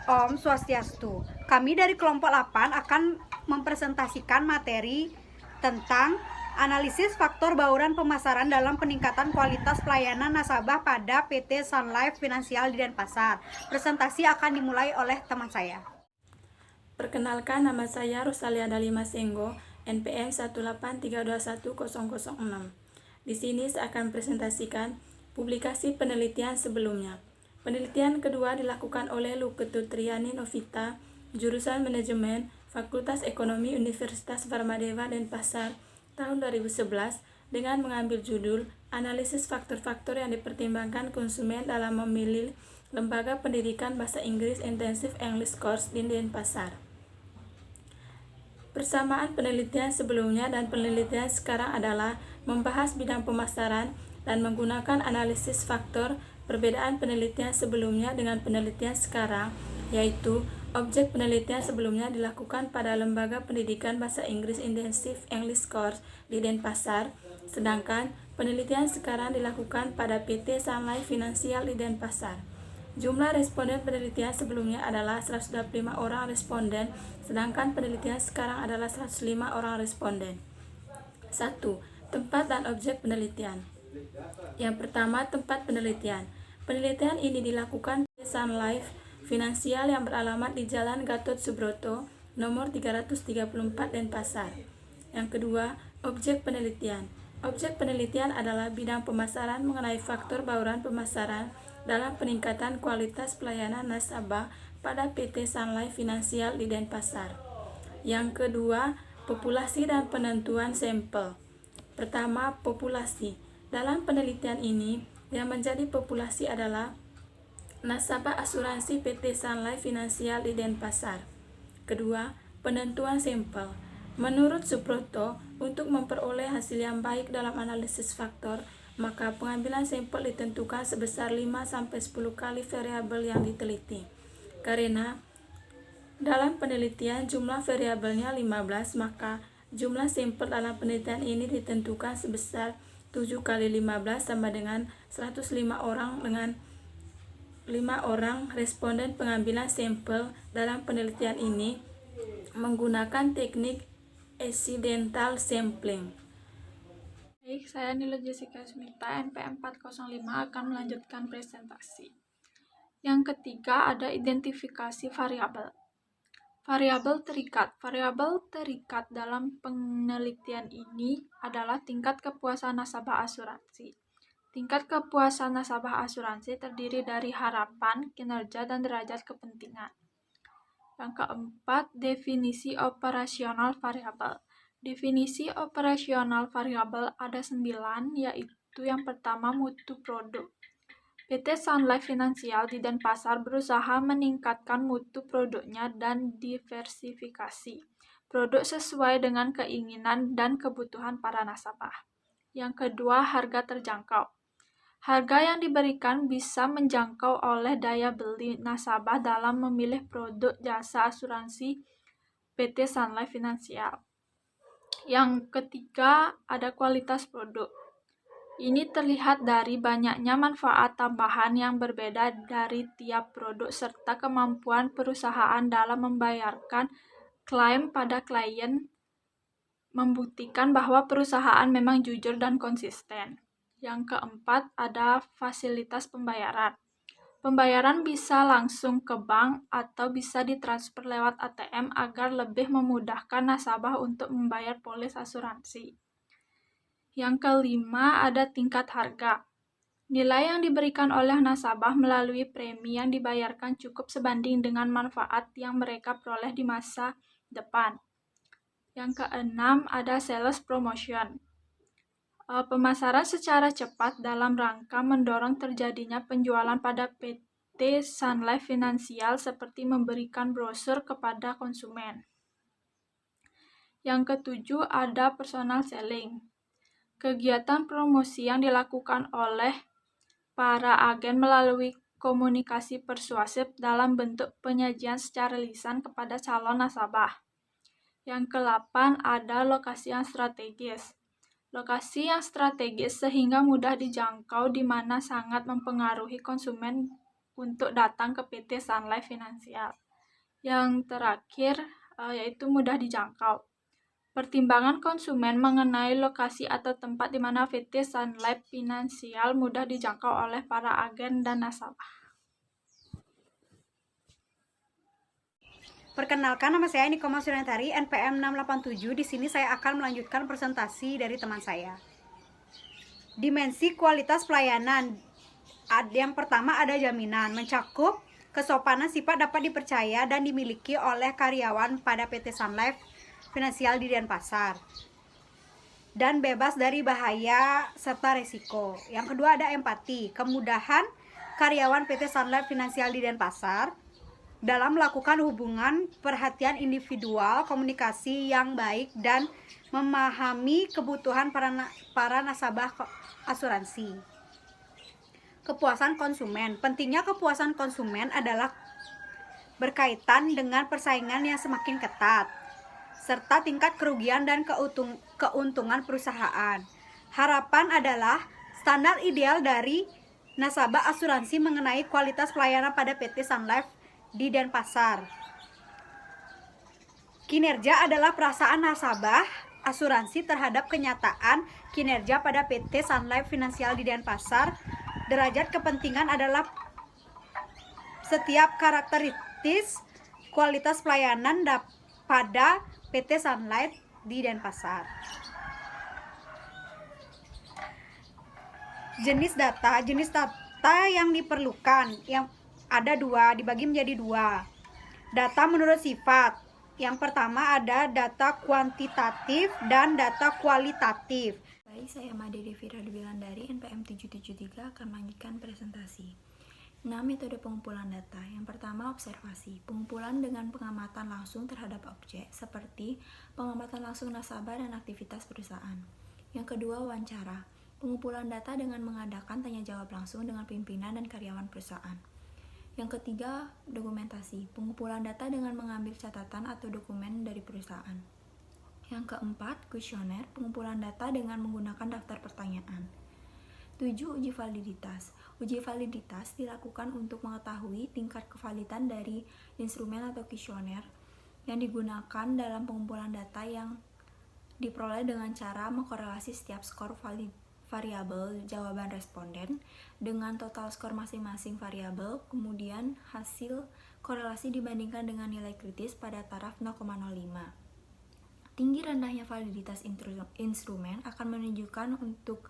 Om Swastiastu. Kami dari kelompok 8 akan mempresentasikan materi tentang analisis faktor bauran pemasaran dalam peningkatan kualitas pelayanan nasabah pada PT Sun Life Finansial di Denpasar. Presentasi akan dimulai oleh teman saya. Perkenalkan, nama saya Rosalia Dalima Senggo, NPM 183211006. Di sini saya akan presentasikan publikasi penelitian sebelumnya. Penelitian kedua dilakukan oleh Luketu Triani Novita, jurusan Manajemen, Fakultas Ekonomi Universitas Varmadeva Denpasar, tahun 2011, dengan mengambil judul Analisis Faktor-Faktor yang dipertimbangkan konsumen dalam memilih Lembaga Pendidikan Bahasa Inggris Intensive English Course di Denpasar. Persamaan penelitian sebelumnya dan penelitian sekarang adalah membahas bidang pemasaran dan menggunakan analisis faktor. Perbedaan penelitian sebelumnya dengan penelitian sekarang, yaitu objek penelitian sebelumnya dilakukan pada Lembaga Pendidikan Bahasa Inggris Intensive English Course di Denpasar, sedangkan penelitian sekarang dilakukan pada PT Sun Life Finansial di Denpasar. Jumlah responden penelitian sebelumnya adalah 125 orang responden, sedangkan penelitian sekarang adalah 105 orang responden. 1. Tempat dan objek penelitian. Yang pertama, tempat penelitian. Penelitian ini dilakukan di Sun Life Finansial yang beralamat di Jalan Gatot Subroto, nomor 334 Denpasar. Yang kedua, objek penelitian. Objek penelitian adalah bidang pemasaran mengenai faktor bauran pemasaran dalam peningkatan kualitas pelayanan nasabah pada PT Sun Life Finansial di Denpasar. Yang kedua, populasi dan penentuan sampel. Pertama, populasi. Dalam penelitian ini, yang menjadi populasi adalah nasabah asuransi PT Sun Life Finansial di Denpasar. Kedua, penentuan sampel. Menurut Suproto, untuk memperoleh hasil yang baik dalam analisis faktor, maka pengambilan sampel ditentukan sebesar 5-10 kali variabel yang diteliti. Karena dalam penelitian jumlah variabelnya 15, maka jumlah sampel dalam penelitian ini ditentukan sebesar 7 kali 15 sama dengan 105 orang dengan 5 orang responden pengambilan sampel dalam penelitian ini menggunakan teknik accidental sampling. Baik, saya Nila Jessica Smita, NPM 405 akan melanjutkan presentasi. Yang ketiga ada identifikasi variabel. Variabel terikat dalam penelitian ini adalah tingkat kepuasan nasabah asuransi. Tingkat kepuasan nasabah asuransi terdiri dari harapan, kinerja, dan derajat kepentingan. Yang keempat, definisi operasional variabel. Definisi operasional variabel ada 9, yaitu yang pertama mutu produk. PT Sun Life Finansial di Denpasar berusaha meningkatkan mutu produknya dan diversifikasi produk sesuai dengan keinginan dan kebutuhan para nasabah. Yang kedua, harga terjangkau. Harga yang diberikan bisa menjangkau oleh daya beli nasabah dalam memilih produk jasa asuransi PT Sun Life Finansial. Yang ketiga, ada kualitas produk. Ini terlihat dari banyaknya manfaat tambahan yang berbeda dari tiap produk serta kemampuan perusahaan dalam membayarkan klaim pada klien, membuktikan bahwa perusahaan memang jujur dan konsisten. Yang keempat, ada fasilitas pembayaran. Pembayaran bisa langsung ke bank atau bisa ditransfer lewat ATM agar lebih memudahkan nasabah untuk membayar polis asuransi. Yang kelima, ada tingkat harga. Nilai yang diberikan oleh nasabah melalui premi yang dibayarkan cukup sebanding dengan manfaat yang mereka peroleh di masa depan. Yang keenam, ada sales promotion. Pemasaran secara cepat dalam rangka mendorong terjadinya penjualan pada PT Sun Life Finansial seperti memberikan brosur kepada konsumen. Yang ketujuh, ada personal selling. Kegiatan promosi yang dilakukan oleh para agen melalui komunikasi persuasif dalam bentuk penyajian secara lisan kepada calon nasabah. Yang ke-8 ada lokasi yang strategis. Lokasi yang strategis sehingga mudah dijangkau di mana sangat mempengaruhi konsumen untuk datang ke PT Sun Life Finansial. Yang terakhir yaitu mudah dijangkau. Pertimbangan konsumen mengenai lokasi atau tempat di mana PT Sun Life Finansial mudah dijangkau oleh para agen dan nasabah. Perkenalkan, nama saya Nikoma Suryantari, NPM 687. Di sini saya akan melanjutkan presentasi dari teman saya. Dimensi kualitas pelayanan. Yang pertama ada jaminan, mencakup kesopanan sifat dapat dipercaya dan dimiliki oleh karyawan pada PT Sun Life Finansial di Denpasar, dan bebas dari bahaya serta resiko. Yang kedua ada empati, kemudahan karyawan PT Sun Life Finansial di Denpasar dalam melakukan hubungan, perhatian individual, komunikasi yang baik, dan memahami kebutuhan para nasabah asuransi. Kepuasan konsumen. Pentingnya kepuasan konsumen adalah berkaitan dengan persaingan yang semakin ketat, serta tingkat kerugian dan keuntungan perusahaan. Harapan adalah standar ideal dari nasabah asuransi mengenai kualitas pelayanan pada PT Sun Life di Denpasar. Kinerja adalah perasaan nasabah asuransi terhadap kenyataan kinerja pada PT Sun Life Finansial di Denpasar. Derajat kepentingan adalah setiap karakteristik kualitas pelayanan pada PT Sun Life di Denpasar. Jenis data yang diperlukan yang ada dua, dibagi menjadi dua. Data menurut sifat. Yang pertama ada data kuantitatif dan data kualitatif. Baik, saya Made Devira Dewilandari, NPM 773 akan melanjutkan presentasi. Metode pengumpulan data. Yang pertama, observasi. Pengumpulan dengan pengamatan langsung terhadap objek, seperti pengamatan langsung nasabah dan aktivitas perusahaan. Yang kedua, wawancara. Pengumpulan data dengan mengadakan tanya jawab langsung dengan pimpinan dan karyawan perusahaan. Yang ketiga, dokumentasi. Pengumpulan data dengan mengambil catatan atau dokumen dari perusahaan. Yang keempat, kuesioner. Pengumpulan data dengan menggunakan daftar pertanyaan. 7. Uji validitas. Uji validitas dilakukan untuk mengetahui tingkat kevalidan dari instrumen atau kuesioner yang digunakan dalam pengumpulan data yang diperoleh dengan cara mengkorelasi setiap skor variabel jawaban responden dengan total skor masing-masing variabel, kemudian hasil korelasi dibandingkan dengan nilai kritis pada taraf 0,05. Tinggi rendahnya validitas instrumen akan menunjukkan untuk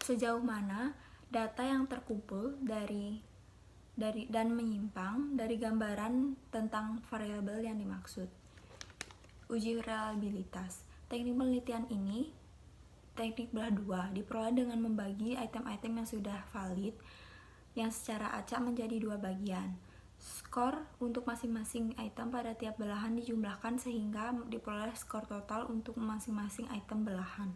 sejauh mana data yang terkumpul dan menyimpang dari gambaran tentang variabel yang dimaksud. Uji reliabilitas. Teknik penelitian ini teknik belah dua, diperoleh dengan membagi item-item yang sudah valid yang secara acak menjadi dua bagian. Skor untuk masing-masing item pada tiap belahan dijumlahkan sehingga diperoleh skor total untuk masing-masing item belahan.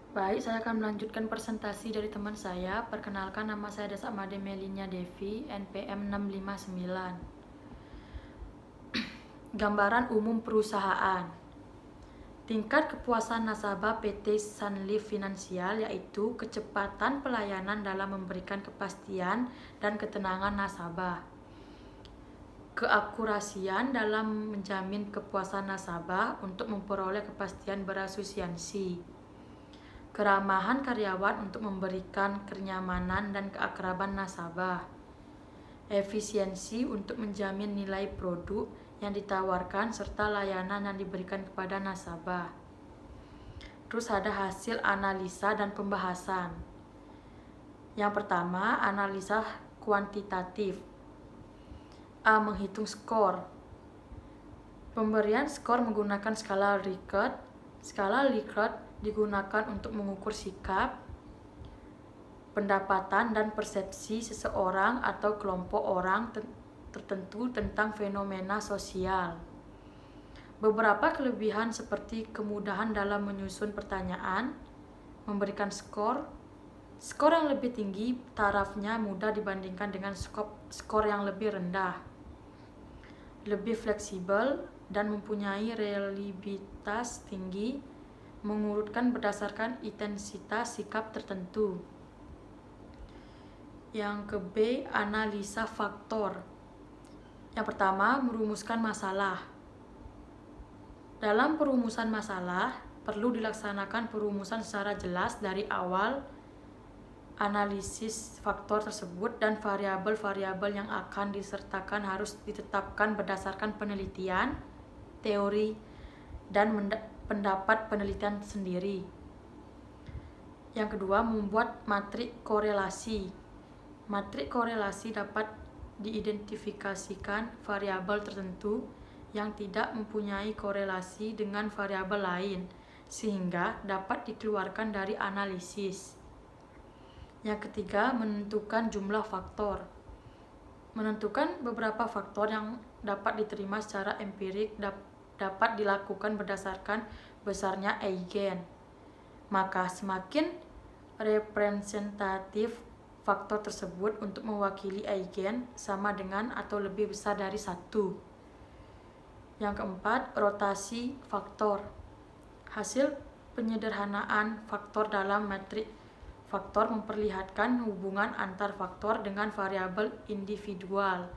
Baik, saya akan melanjutkan presentasi dari teman saya. Perkenalkan, nama saya Desa Made Melinia Devi, NPM 659. Gambaran umum perusahaan. Tingkat kepuasan nasabah PT Sun Life Finansial yaitu kecepatan pelayanan dalam memberikan kepastian dan ketenangan nasabah, keakurasian dalam menjamin kepuasan nasabah untuk memperoleh kepastian berasuransi, keramahan karyawan untuk memberikan kenyamanan dan keakraban nasabah, efisiensi untuk menjamin nilai produk yang ditawarkan serta layanan yang diberikan kepada nasabah. Terus ada hasil analisa dan pembahasan. Yang pertama, analisa kuantitatif. A. Menghitung skor. Pemberian skor menggunakan skala Likert. Skala Likert digunakan untuk mengukur sikap, pendapatan dan persepsi seseorang atau kelompok orang tertentu tentang fenomena sosial. Beberapa kelebihan seperti kemudahan dalam menyusun pertanyaan, memberikan skor yang lebih tinggi tarafnya mudah dibandingkan dengan skor yang lebih rendah, lebih fleksibel dan mempunyai reliabilitas tinggi, mengurutkan berdasarkan intensitas sikap tertentu. Yang ke B, analisa faktor. Yang pertama, merumuskan masalah. Dalam perumusan masalah, perlu dilaksanakan perumusan secara jelas dari awal analisis faktor tersebut, dan variabel-variabel yang akan disertakan harus ditetapkan berdasarkan penelitian, teori, dan pendapat penelitian sendiri. Yang kedua, membuat matrik korelasi. Matrik korelasi dapat diidentifikasikan variabel tertentu yang tidak mempunyai korelasi dengan variabel lain, sehingga dapat dikeluarkan dari analisis. Yang ketiga, menentukan jumlah faktor. Menentukan beberapa faktor yang dapat diterima secara empirik dapat dilakukan berdasarkan besarnya eigen. Maka semakin representatif faktor tersebut untuk mewakili eigen sama dengan atau lebih besar dari 1. Yang keempat, rotasi faktor. Hasil penyederhanaan faktor dalam matrik faktor memperlihatkan hubungan antar faktor dengan variabel individual.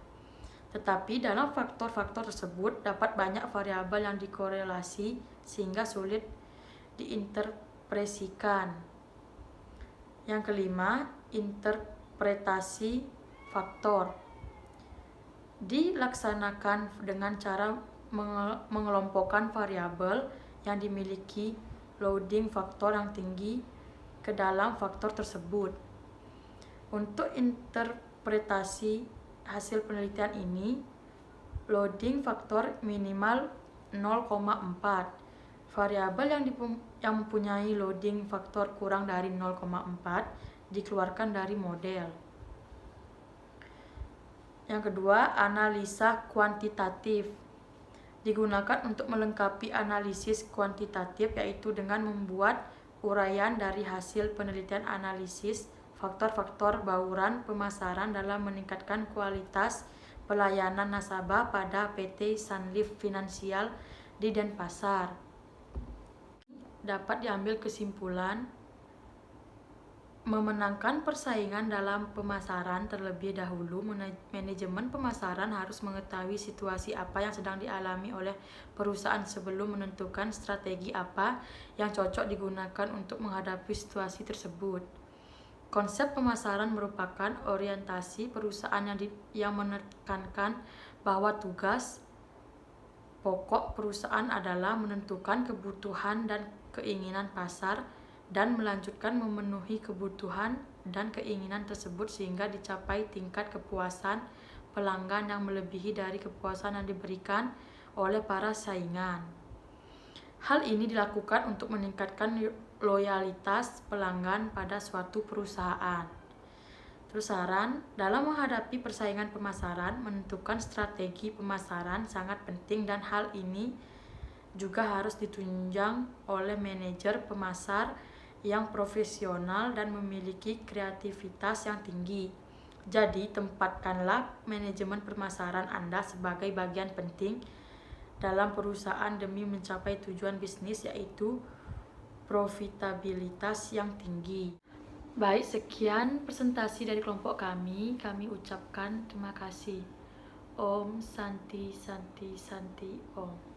Tetapi dalam faktor-faktor tersebut dapat banyak variabel yang dikorelasi sehingga sulit diinterpretasikan. Yang kelima, interpretasi faktor. Dilaksanakan dengan cara mengelompokkan variabel yang dimiliki loading faktor yang tinggi ke dalam faktor tersebut. Untuk interpretasi hasil penelitian ini, loading faktor minimal 0,4. Variabel yang mempunyai loading faktor kurang dari 0,4 dikeluarkan dari model. Yang kedua, analisa kuantitatif. Digunakan untuk melengkapi analisis kuantitatif, yaitu dengan membuat uraian dari hasil penelitian analisis faktor-faktor bauran pemasaran dalam meningkatkan kualitas pelayanan nasabah pada PT Sunlife Finansial di Denpasar. Dapat diambil kesimpulan, memenangkan persaingan dalam pemasaran terlebih dahulu, manajemen pemasaran harus mengetahui situasi apa yang sedang dialami oleh perusahaan sebelum menentukan strategi apa yang cocok digunakan untuk menghadapi situasi tersebut. Konsep pemasaran merupakan orientasi perusahaan yang menekankan bahwa tugas pokok perusahaan adalah menentukan kebutuhan dan keinginan pasar dan melanjutkan memenuhi kebutuhan dan keinginan tersebut sehingga dicapai tingkat kepuasan pelanggan yang melebihi dari kepuasan yang diberikan oleh para saingan. Hal ini dilakukan untuk meningkatkan loyalitas pelanggan pada suatu perusahaan. Terus saran, dalam menghadapi persaingan pemasaran, menentukan strategi pemasaran sangat penting dan hal ini juga harus ditunjang oleh manajer pemasar yang profesional dan memiliki kreativitas yang tinggi. Jadi, tempatkanlah manajemen pemasaran Anda sebagai bagian penting dalam perusahaan demi mencapai tujuan bisnis, yaitu profitabilitas yang tinggi. Baik, sekian presentasi dari kelompok kami. Kami ucapkan terima kasih. Om Santi Santi Santi Om.